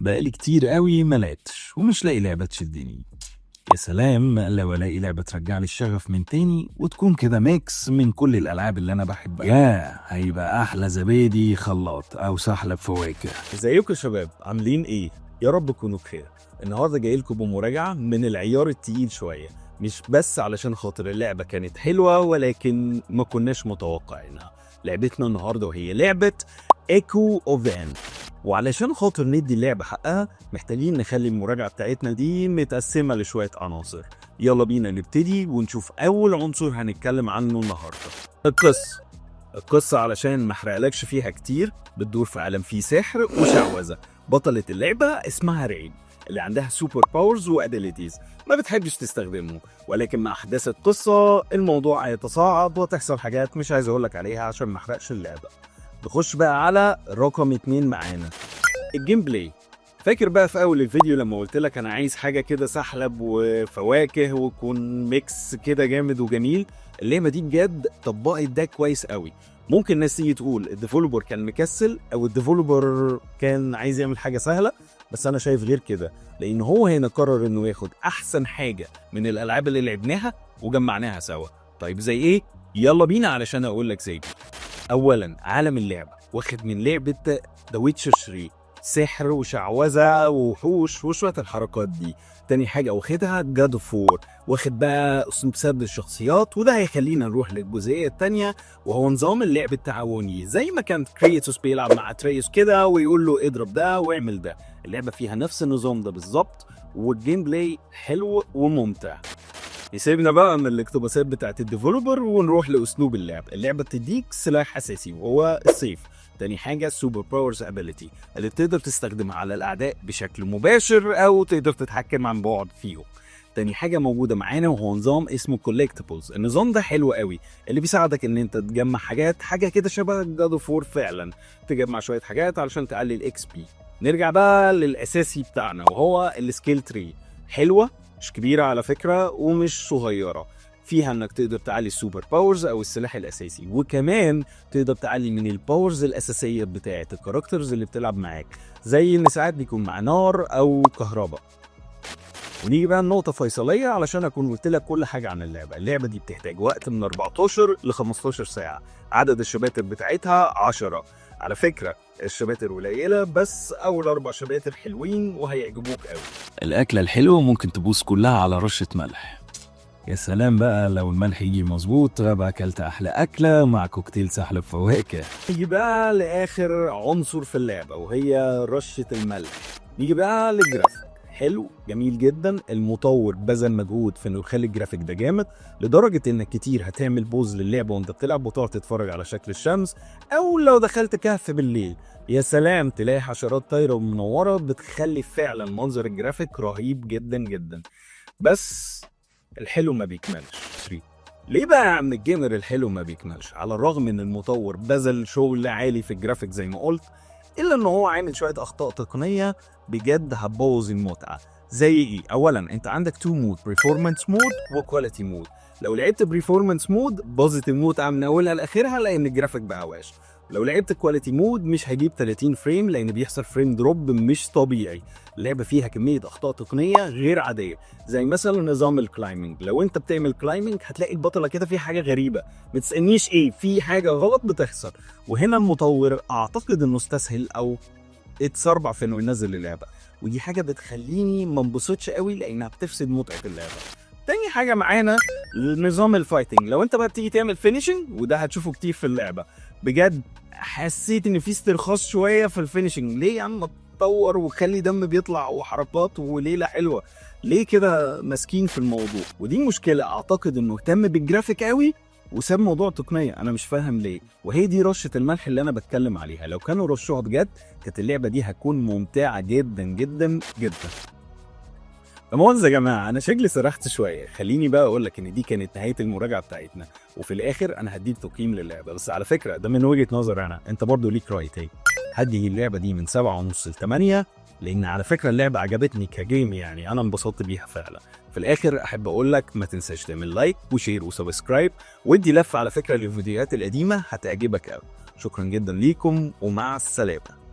بقالي كتير قوي ما لعبتش ومش لاقي لعبة تشدني. يا سلام لو الاقي لعبة ترجع لي الشغف من تاني وتكون كده ميكس من كل الالعاب اللي انا بحبها، يا هيبقى احلى زبادي خلاط او سحلب فواكه. ازيكم يا شباب، عاملين ايه؟ يا رب تكونوا بخير. النهارده جاي لكم بمراجعه من العيار التقيل شويه، مش بس علشان خاطر اللعبه كانت حلوه ولكن ما كناش متوقعينها. لعبتنا النهارده وهي لعبه ايكو اوف ان، وعلشان خاطر ندي اللعبه حقها محتاجين نخلي المراجعه بتاعتنا دي متقسمه لشويه عناصر. يلا بينا نبتدي ونشوف اول عنصر هنتكلم عنه النهارده، القصة علشان ما احرقلكش فيها كتير. بتدور في عالم فيه سحر وشعوذة. بطلة اللعبة اسمها رين اللي عندها سوبر باورز وابيليتيز ما بتحبش تستخدمه، ولكن مع احداث القصة الموضوع هيتصاعد وتحصل حاجات مش عايز اقولك عليها عشان ما احرقش اللعبة. نخش بقى على رقم 2 معانا، الجيم بلاي. فاكر بقى في اول الفيديو لما قلت لك انا عايز حاجه كده سحلب وفواكه ويكون ميكس كده جامد وجميل؟ اللعبه دي بجد طبقت ده كويس قوي. ممكن ناس تيجي تقول الديفلوبر كان مكسل او الديفلوبر كان عايز يعمل حاجه سهله، بس انا شايف غير كده، لان هو هنا قرر انه ياخد احسن حاجه من الالعاب اللي لعبناها وجمعناها سوا. طيب زي ايه؟ يلا بينا علشان اقول لك زي دي. اولا عالم اللعبه واخد من لعبه ذا ويتشر 3، سحر وشعوذه ووحوش وشويه الحركات دي. تاني حاجه واخدها جاد اوف وور، واخد بقى اسلوب سرد الشخصيات، وده هيخلينا نروح للجزئيه الثانيه وهو نظام اللعب التعاوني، زي ما كان كريتوس بيلعب مع اتريوس كده ويقول له اضرب ده واعمل ده. اللعبه فيها نفس النظام ده بالظبط، والجيم بلاي حلو وممتع. يسيبنا بقى من الاقتباسات بتاعت الديفلوبر ونروح لاسلوب اللعب. اللعبه بتديك سلاح اساسي وهو السيف. تاني حاجه سوبر باورز ابيليتي اللي تقدر تستخدمها على الاعداء بشكل مباشر او تقدر تتحكم عن بعد فيهم. تاني حاجه موجوده معانا وهو نظام اسمه كولكتبلز. النظام ده حلو قوي، اللي بيساعدك ان انت تجمع حاجه كده شبه جاد اوف وور فعلا، تجمع شويه حاجات علشان تعلي الاكس بي. نرجع بقى للاساسي بتاعنا وهو السكيل تري. حلوه، مش كبيرة على فكرة ومش صغيرة، فيها انك تقدر تعلي السوبر باورز او السلاح الاساسي، وكمان تقدر تعلي من الباورز الاساسية بتاعت الكاركترز اللي بتلعب معاك، زي ان ساعات بيكون مع نار او كهرباء. ونيجي بقى النقطة فيصلية علشان اكون قلت لك كل حاجة عن اللعبة دي بتحتاج وقت من 14 ل 15 ساعة. عدد الشباتر بتاعتها 10. على فكرة الشباتر قليلة، بس اول 4 شباتر حلوين وهيعجبوك قوي. الاكلة الحلوة ممكن تبوظ كلها على رشة ملح. يا سلام بقى لو الملح يجي مظبوط بقى اكلت احلى اكلة مع كوكتيل سحلب فواكه. نيجي بقى لاخر عنصر في اللعبة وهي رشة الملح. نيجي بقى للجرافيك. حلو جميل جدا، المطور بذل مجهود في انه يخلي الجرافيك ده جامد لدرجه انك كتير هتعمل بوز للعبه وانت بتلعب وتقعد تتفرج على شكل الشمس، او لو دخلت كهف بالليل يا سلام تلاقي حشرات طايره ومنوره بتخلي فعلا منظر الجرافيك رهيب جدا جدا. بس الحلو ما بيكملش. ليه بقى يا عم الجيمر الحلو ما بيكملش؟ على الرغم ان المطور بذل شغل عالي في الجرافيك زي ما قلت، الا ان هو عامل شويه اخطاء تقنيه بجد هتبوظ المتعه. زي ايه؟ اولا انت عندك 2 مود، بريفورمانس مود وكواليتي مود. لو لعبت بريفورمانس مود باظت المتعه من اولها لاخرها لان الجرافيك بقى واش. لو لعبت كواليتي مود مش هيجيب 30 فريم لان بيحصل فريم دروب مش طبيعي. اللعبه فيها كميه اخطاء تقنيه غير عاديه، زي مثلا نظام الكلايمنج. لو انت بتعمل كلايمنج هتلاقي البطله كده في حاجه غريبه، ما تسالنيش ايه، في حاجه غلط بتحصل. وهنا المطور اعتقد انه استسهل او اتسربع في انه ينزل اللعبه، ودي حاجه بتخليني ما انبسطش قوي لانها بتفسد متعه اللعبه. تاني حاجه معانا نظام الفايتنج. لو انت بقى بتيجي تعمل فينيشنج، وده هتشوفه كتير في اللعبه، بجد حسيت ان في استرخاص شويه في الفينيشنج. ليه يا عم تطور وخلي دم بيطلع وحركات وليله حلوه؟ ليه كده ماسكين في الموضوع؟ ودي مشكله. اعتقد انه اهتم بالجرافيك قوي وساب موضوع تقنيه، انا مش فاهم ليه. وهي دي رشه الملح اللي انا بتكلم عليها، لو كانوا رشوها بجد كانت اللعبه دي هتكون ممتعه جدا جدا جدا. مؤاخذة يا جماعه انا شكلي سرحت شويه، خليني بقى اقول لك ان دي كانت نهايه المراجعه بتاعتنا، وفي الاخر انا هديك تقييم للعبه. بس على فكره ده من وجهه نظر انا، انت برضو ليك راي تاني. هدي اللعبه دي من 7.5 ل 8، لان على فكره اللعبه عجبتني كجيم، يعني انا انبسطت بيها فعلا. في الاخر احب اقول لك ما تنساش تعمل لايك وشير وسبسكرايب، ودي لفه على فكره للفيديوهات القديمه هتعجبك قوي. شكرا جدا ليكم ومع السلامه.